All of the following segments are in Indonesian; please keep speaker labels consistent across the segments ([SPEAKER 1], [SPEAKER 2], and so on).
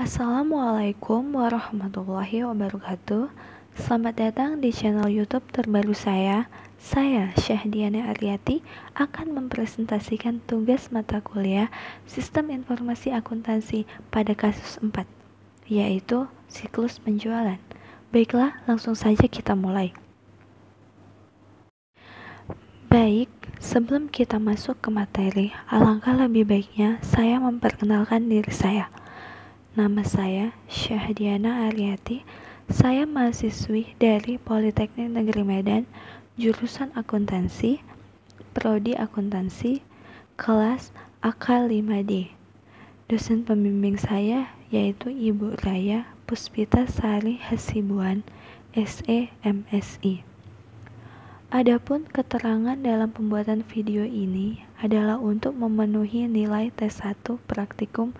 [SPEAKER 1] Assalamualaikum warahmatullahi wabarakatuh. Selamat datang di channel YouTube terbaru saya. Saya Syahdiana Aryati akan mempresentasikan tugas mata kuliah Sistem Informasi Akuntansi pada kasus 4, yaitu siklus penjualan. Baiklah, langsung saja kita mulai. Baik, sebelum kita masuk ke materi, alangkah lebih baiknya saya memperkenalkan diri saya. Nama saya Syahdiana Aryati. Saya mahasiswi dari Politeknik Negeri Medan, jurusan akuntansi, prodi akuntansi, kelas AK5D. Dosen pembimbing saya yaitu Ibu Raya Puspita Sari Hasibuan, SE MSI. Adapun keterangan dalam pembuatan video ini adalah untuk memenuhi nilai tes 1 praktikum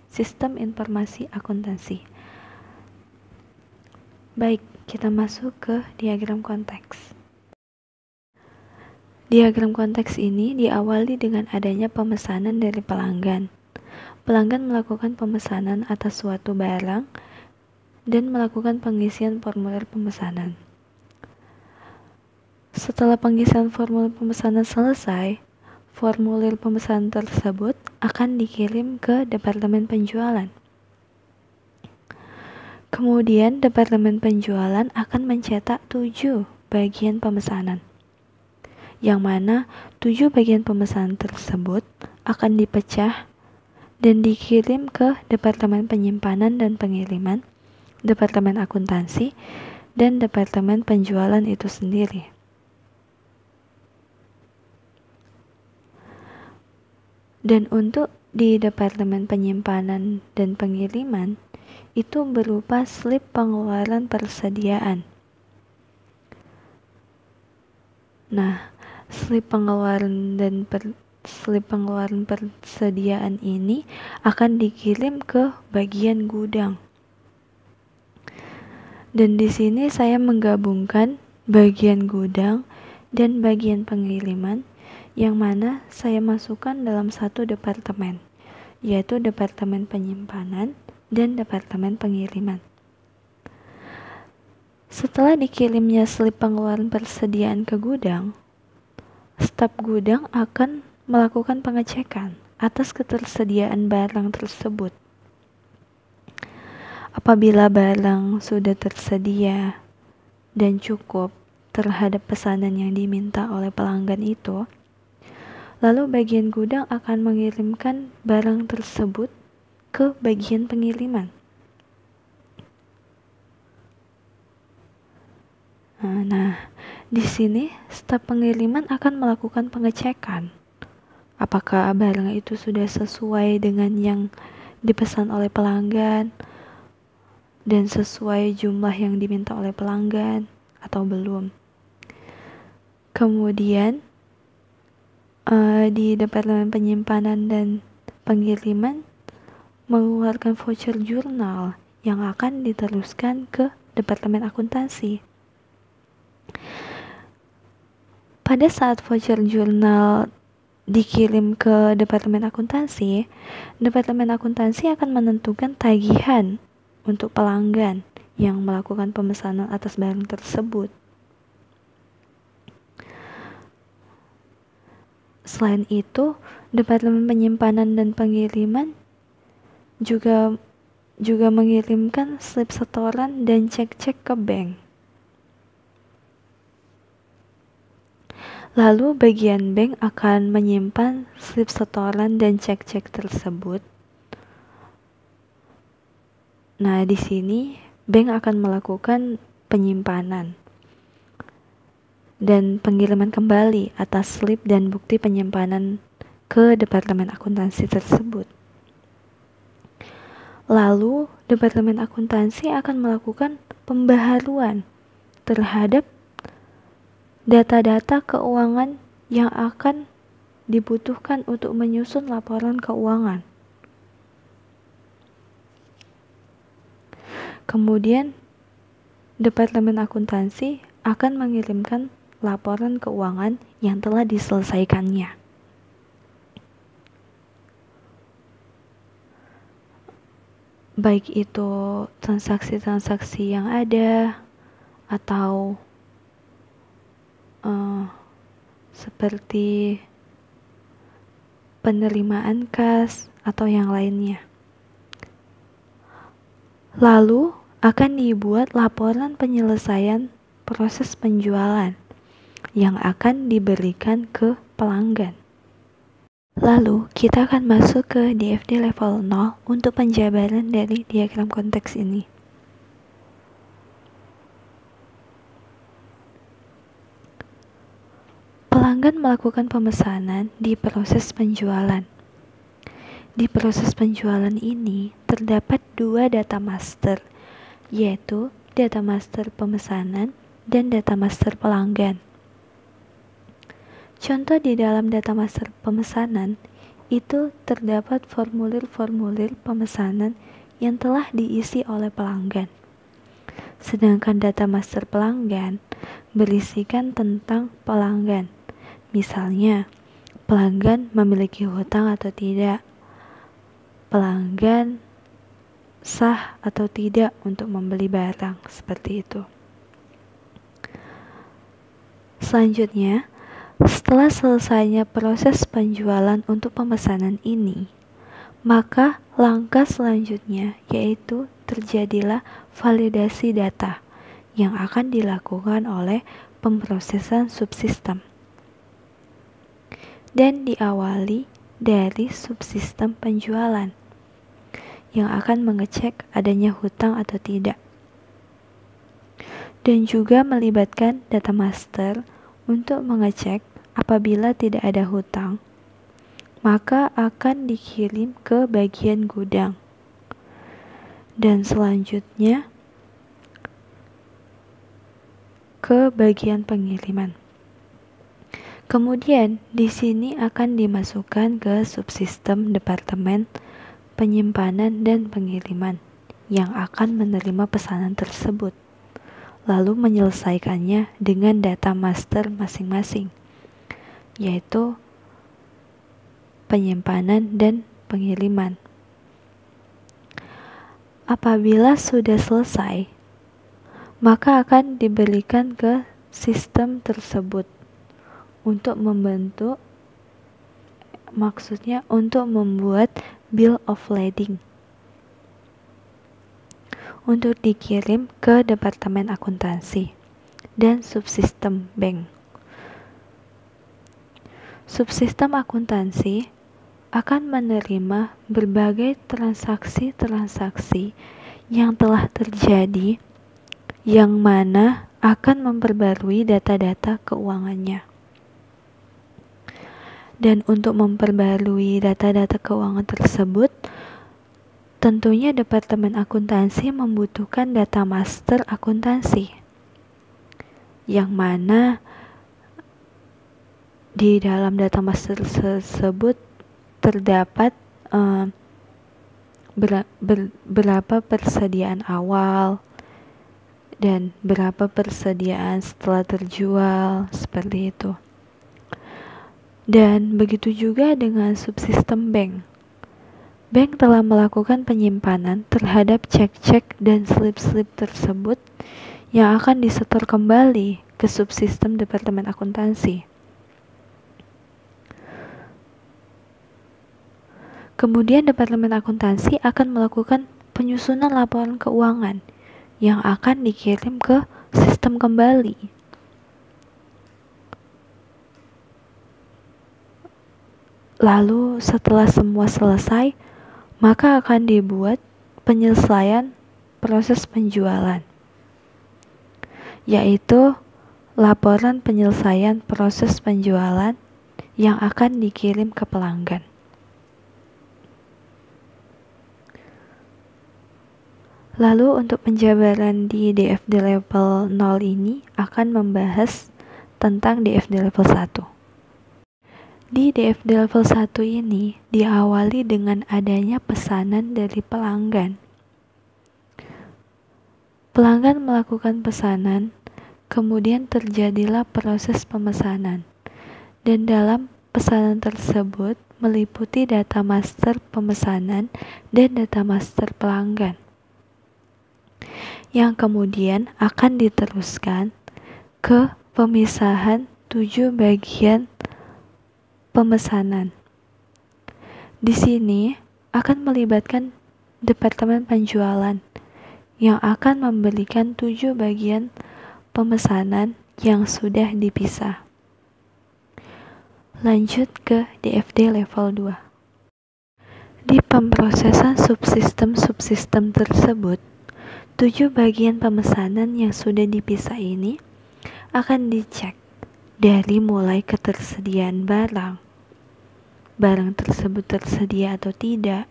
[SPEAKER 1] Sistem Informasi Akuntansi. Baik, kita masuk ke diagram konteks. Diagram konteks ini diawali dengan adanya pemesanan dari pelanggan. Pelanggan melakukan pemesanan atas suatu barang dan melakukan pengisian formulir pemesanan. Setelah pengisian formulir pemesanan selesai, formulir pemesanan tersebut akan dikirim ke Departemen Penjualan. Kemudian Departemen Penjualan akan mencetak 7 bagian pemesanan, yang mana 7 bagian pemesanan tersebut akan dipecah dan dikirim ke Departemen Penyimpanan dan Pengiriman, Departemen Akuntansi, dan Departemen Penjualan itu sendiri. Dan untuk di Departemen Penyimpanan dan Pengiriman itu berupa slip pengeluaran persediaan. Nah, slip pengeluaran persediaan ini akan dikirim ke bagian gudang. Dan di sini saya menggabungkan bagian gudang dan bagian pengiriman, yang mana saya masukkan dalam satu departemen, yaitu Departemen Penyimpanan dan Departemen Pengiriman. Setelah dikirimnya slip pengeluaran persediaan ke gudang, staf gudang akan melakukan pengecekan atas ketersediaan barang tersebut. Apabila barang sudah tersedia dan cukup terhadap pesanan yang diminta oleh pelanggan itu, lalu bagian gudang akan mengirimkan barang tersebut ke bagian pengiriman. Nah, di sini staf pengiriman akan melakukan pengecekan apakah barang itu sudah sesuai dengan yang dipesan oleh pelanggan dan sesuai jumlah yang diminta oleh pelanggan atau belum. Kemudian di Departemen Penyimpanan dan Pengiriman mengeluarkan voucher jurnal yang akan diteruskan ke Departemen Akuntansi. Pada saat voucher jurnal dikirim ke Departemen Akuntansi, Departemen Akuntansi akan menentukan tagihan untuk pelanggan yang melakukan pemesanan atas barang tersebut. Selain itu, Departemen Penyimpanan dan Pengiriman juga mengirimkan slip setoran dan cek-cek ke bank. Lalu bagian bank akan menyimpan slip setoran dan cek-cek tersebut. Nah, di sini bank akan melakukan penyimpanan dan pengiriman kembali atas slip dan bukti penyimpanan ke Departemen Akuntansi tersebut. Lalu, Departemen Akuntansi akan melakukan pembaharuan terhadap data-data keuangan yang akan dibutuhkan untuk menyusun laporan keuangan. Kemudian, Departemen Akuntansi akan mengirimkan laporan keuangan yang telah diselesaikannya. baik itu transaksi-transaksi yang ada atau seperti penerimaan kas atau yang lainnya. Lalu akan dibuat laporan penyelesaian proses penjualan yang akan diberikan ke pelanggan. Lalu kita akan masuk ke DFD level 0 untuk penjabaran dari diagram konteks ini. Pelanggan melakukan pemesanan di proses penjualan. Di proses penjualan ini terdapat dua data master, yaitu data master pemesanan dan data master pelanggan. Contoh di dalam data master pemesanan itu terdapat formulir-formulir pemesanan yang telah diisi oleh pelanggan. Sedangkan data master pelanggan berisikan tentang pelanggan. Misalnya, pelanggan memiliki hutang atau tidak, pelanggan sah atau tidak untuk membeli barang, seperti itu. Selanjutnya, setelah selesainya proses penjualan untuk pemesanan ini, maka langkah selanjutnya yaitu terjadilah validasi data yang akan dilakukan oleh pemrosesan subsistem dan diawali dari subsistem penjualan yang akan mengecek adanya hutang atau tidak, dan juga melibatkan data master untuk mengecek apabila tidak ada hutang, maka akan dikirim ke bagian gudang. Dan selanjutnya ke bagian pengiriman. Kemudian di sini akan dimasukkan ke subsistem departemen penyimpanan dan pengiriman yang akan menerima pesanan tersebut, lalu menyelesaikannya dengan data master masing-masing, yaitu penyimpanan dan pengiriman. Apabila sudah selesai, maka akan diberikan ke sistem tersebut untuk membuat bill of lading untuk dikirim ke departemen akuntansi dan subsistem bank. Subsistem akuntansi akan menerima berbagai transaksi-transaksi yang telah terjadi, yang mana akan memperbarui data-data keuangannya. Dan untuk memperbarui data-data keuangan tersebut, tentunya Departemen Akuntansi membutuhkan data master akuntansi, yang mana di dalam data master tersebut terdapat berapa persediaan awal dan berapa persediaan setelah terjual, seperti itu. Dan begitu juga dengan subsistem bank. Bank telah melakukan penyimpanan terhadap cek-cek dan slip-slip tersebut yang akan disetor kembali ke subsistem Departemen Akuntansi. Kemudian Departemen Akuntansi akan melakukan penyusunan laporan keuangan yang akan dikirim ke sistem kembali. Lalu setelah semua selesai, maka akan dibuat penyelesaian proses penjualan, yaitu laporan penyelesaian proses penjualan yang akan dikirim ke pelanggan. Lalu untuk penjabaran di DFD level 0 ini akan membahas tentang DFD level 1. Di DFD level 1 ini diawali dengan adanya pesanan dari pelanggan. Pelanggan melakukan pesanan, kemudian terjadilah proses pemesanan. Dan dalam pesanan tersebut, meliputi data master pemesanan dan data master pelanggan, yang kemudian akan diteruskan ke pemisahan 7 bagian pemesanan. Di sini akan melibatkan departemen penjualan yang akan memberikan 7 bagian pemesanan yang sudah dipisah. Lanjut ke DFD level 2. Di pemrosesan subsistem-subsistem tersebut, 7 bagian pemesanan yang sudah dipisah ini akan dicek dari mulai ketersediaan barang tersebut tersedia atau tidak,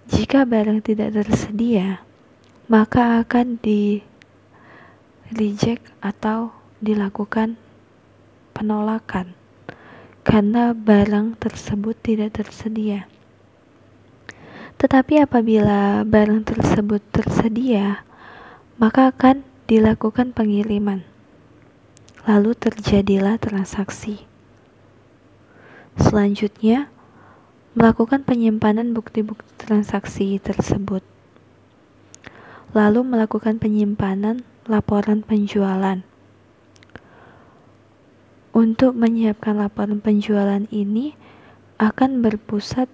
[SPEAKER 1] jika barang tidak tersedia, maka akan di-reject atau dilakukan penolakan karena barang tersebut tidak tersedia. Tetapi apabila barang tersebut tersedia, maka akan dilakukan pengiriman. Lalu terjadilah transaksi. Selanjutnya, melakukan penyimpanan bukti-bukti transaksi tersebut. Lalu melakukan penyimpanan laporan penjualan. Untuk menyiapkan laporan penjualan ini akan berpusat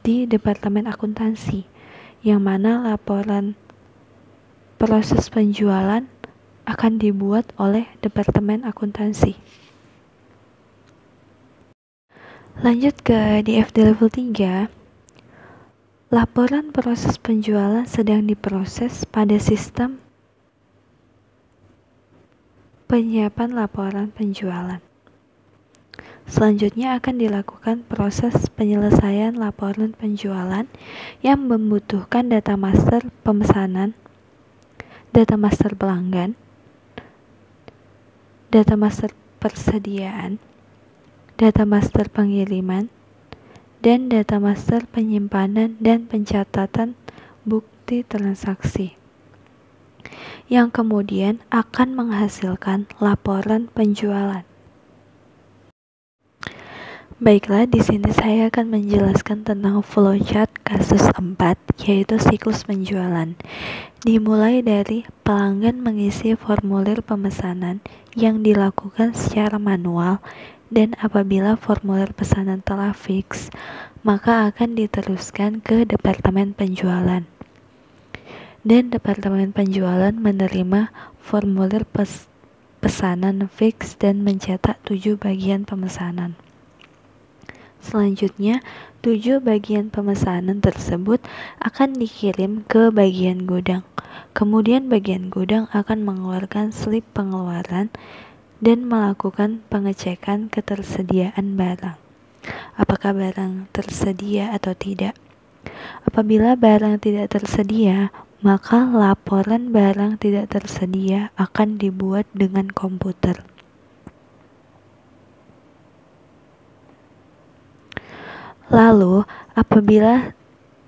[SPEAKER 1] di Departemen Akuntansi, yang mana laporan proses penjualan akan dibuat oleh Departemen Akuntansi. Lanjut ke DFD level 3. Laporan proses penjualan sedang diproses pada sistem penyiapan laporan penjualan. Selanjutnya akan dilakukan proses penyelesaian laporan penjualan yang membutuhkan data master pemesanan, data master pelanggan, data master persediaan, data master pengiriman, dan data master penyimpanan dan pencatatan bukti transaksi, yang kemudian akan menghasilkan laporan penjualan. Baiklah, di sini saya akan menjelaskan tentang flowchart kasus 4, yaitu siklus penjualan. Dimulai dari pelanggan mengisi formulir pemesanan yang dilakukan secara manual, dan apabila formulir pesanan telah fix, maka akan diteruskan ke Departemen Penjualan. Dan Departemen Penjualan menerima formulir pesanan fix dan mencetak 7 bagian pemesanan. Selanjutnya, 7 bagian pemesanan tersebut akan dikirim ke bagian gudang. Kemudian bagian gudang akan mengeluarkan slip pengeluaran dan melakukan pengecekan ketersediaan barang. Apakah barang tersedia atau tidak? Apabila barang tidak tersedia, maka laporan barang tidak tersedia akan dibuat dengan komputer. Lalu, apabila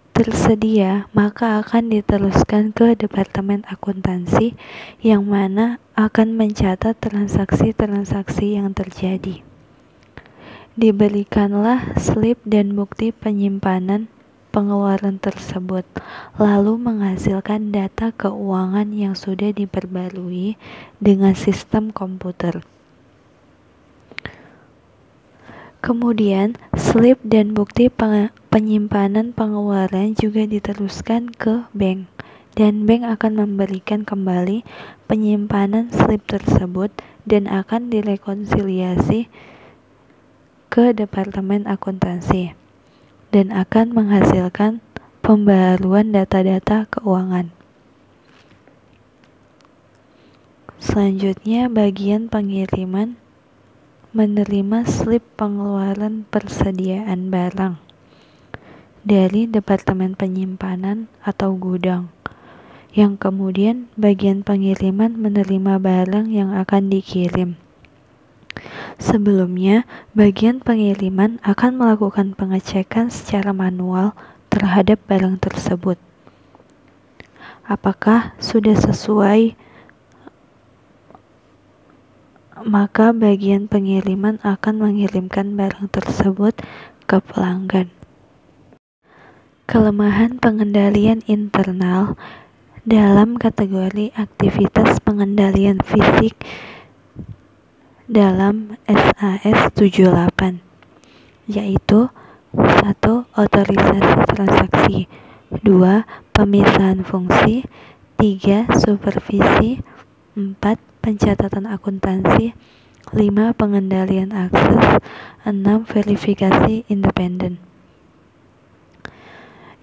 [SPEAKER 1] tersedia, maka akan diteruskan ke Departemen Akuntansi, yang mana akan mencatat transaksi-transaksi yang terjadi. Diberikanlah slip dan bukti penyimpanan pengeluaran tersebut, lalu menghasilkan data keuangan yang sudah diperbarui dengan sistem komputer. Kemudian, slip dan bukti penyimpanan pengeluaran juga diteruskan ke bank, dan bank akan memberikan kembali penyimpanan slip tersebut dan akan direkonsiliasi ke Departemen Akuntansi, dan akan menghasilkan pembaruan data-data keuangan. Selanjutnya, bagian pengiriman menerima slip pengeluaran persediaan barang dari Departemen Penyimpanan atau gudang, yang kemudian bagian pengiriman menerima barang yang akan dikirim. Sebelumnya, bagian pengiriman akan melakukan pengecekan secara manual terhadap barang tersebut. Apakah sudah sesuai maka bagian pengiriman akan mengirimkan barang tersebut ke pelanggan. Kelemahan pengendalian internal dalam kategori aktivitas pengendalian fisik dalam SAS 78, yaitu 1. Otorisasi transaksi, 2. Pemisahan fungsi, 3. Supervisi, 4. Pencatatan akuntansi, 5. Pengendalian akses, 6. Verifikasi independen.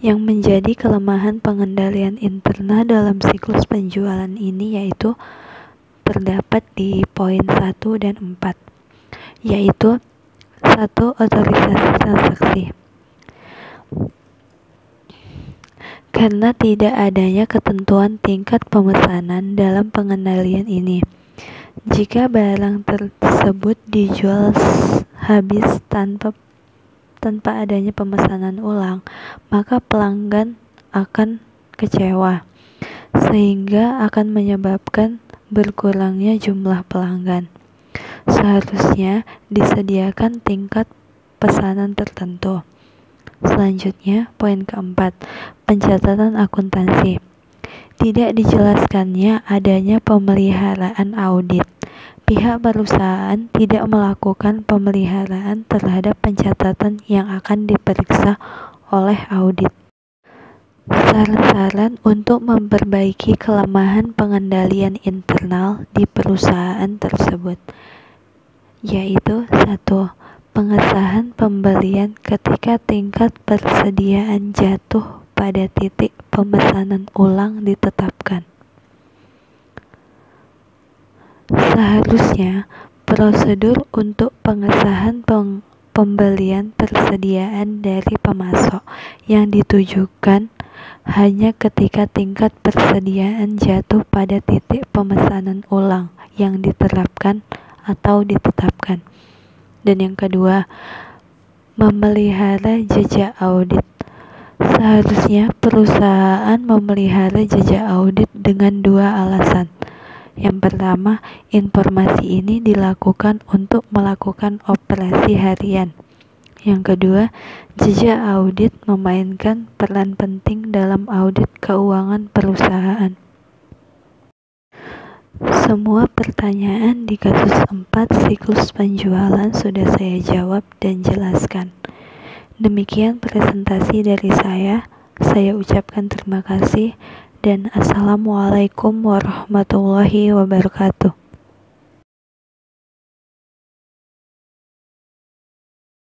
[SPEAKER 1] Yang menjadi kelemahan pengendalian internal dalam siklus penjualan ini yaitu terdapat di poin 1 dan 4, yaitu 1. Otorisasi transaksi. Karena tidak adanya ketentuan tingkat pemesanan dalam pengendalian ini, jika barang tersebut dijual habis tanpa adanya pemesanan ulang, maka pelanggan akan kecewa, sehingga akan menyebabkan berkurangnya jumlah pelanggan. Seharusnya disediakan tingkat pesanan tertentu. Selanjutnya, poin keempat, pencatatan akuntansi. Tidak dijelaskannya adanya pemeliharaan audit. Pihak perusahaan tidak melakukan pemeliharaan terhadap pencatatan yang akan diperiksa oleh audit. Saran-saran untuk memperbaiki kelemahan pengendalian internal di perusahaan tersebut, yaitu 1. Pengesahan pembelian ketika tingkat persediaan jatuh pada titik pemesanan ulang ditetapkan. Seharusnya prosedur untuk pengesahan pembelian persediaan dari pemasok yang ditujukan hanya ketika tingkat persediaan jatuh pada titik pemesanan ulang yang diterapkan atau ditetapkan. Dan yang kedua, memelihara jejak audit. Seharusnya perusahaan memelihara jejak audit dengan 2 alasan. Yang pertama, informasi ini dilakukan untuk melakukan operasi harian. Yang kedua, jejak audit memainkan peran penting dalam audit keuangan perusahaan. Semua pertanyaan di kasus 4 siklus penjualan sudah saya jawab dan jelaskan. Demikian presentasi dari saya. Saya ucapkan terima kasih dan Assalamualaikum warahmatullahi wabarakatuh.